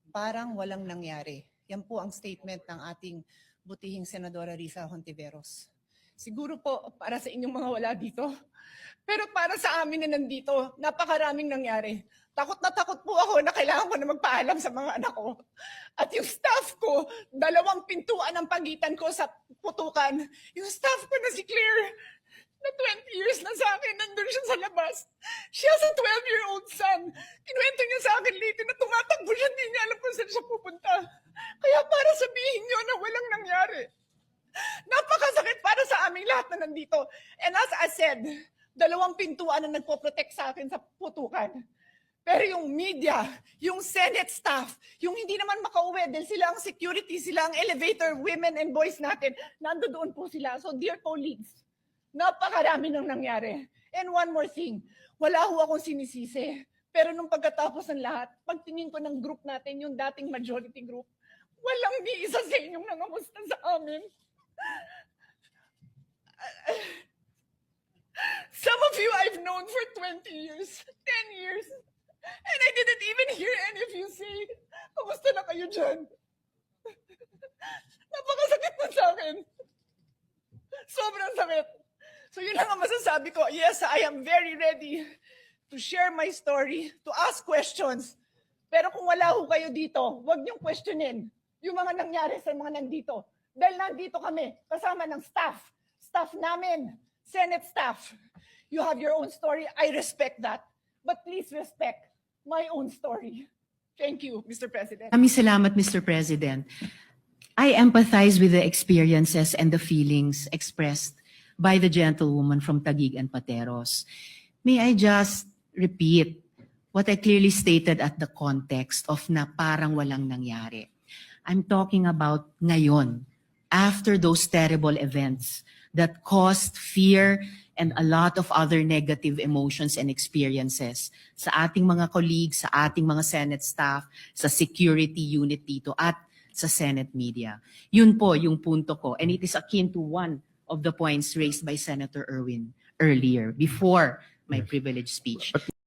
parang walang nangyari. Yan po ang statement ng ating butihing Senadora Risa Hontiveros. Siguro po para sa inyong mga wala dito, pero para sa amin na nandito, napakaraming nangyari. Takot na takot po ako na kailangan ko na magpaalam sa mga anak ko. At yung staff ko, 2 pintuan ang pagitan ko sa putukan. Yung staff ko na si Claire, na 20 years na sa akin, nandun siya sa labas. She has a 12-year-old son. Kinuwento niya sa akin dito na tumatakbo siya, hindi niya alam kung saan siya pupunta. Kaya para sabihin niyo na walang nangyari. Napakasakit para sa aming lahat na nandito. And as I said, 2 pintuan ang nagpo-protect sa akin sa putukan. Pero yung media, yung Senate staff, yung hindi naman makauwi dahil sila ang security, sila ang elevator women and boys natin, nandoon po sila. So dear colleagues, napakarami nang nangyari. And one more thing, wala ho akong sinisisi. Pero nung pagkatapos ng lahat, pagtingin ko ng group natin, yung dating majority group, walang ni isa sa inyong nangamusta sa amin. Some of you I've known for 20 years, 10 years, and I didn't even hear any of you say, kamusta na kayo dyan? Napakasakit na sa akin. Sobrang sakit. So yun lang ang masasabi ko. Yes, I am very ready to share my story, to ask questions. Pero kung wala ho kayo dito, huwag niyong questionin yung mga nangyari sa mga nandito. Dahil nandito kami, kasama ng staff namin, Senate staff. You have your own story. I respect that. But please respect my own story. Thank you, Mr. President. Maraming salamat, Mr. President. I empathize with the experiences and the feelings expressed by the gentlewoman from Taguig and Pateros. May I just repeat what I clearly stated at the context of na parang walang nangyari. I'm talking about ngayon, after those terrible events that caused fear and a lot of other negative emotions and experiences sa ating mga colleagues, sa ating mga Senate staff, sa security unit dito at sa Senate media. Yun po yung punto ko. And it is akin to one of the points raised by Senator Erwin earlier, before my privileged speech.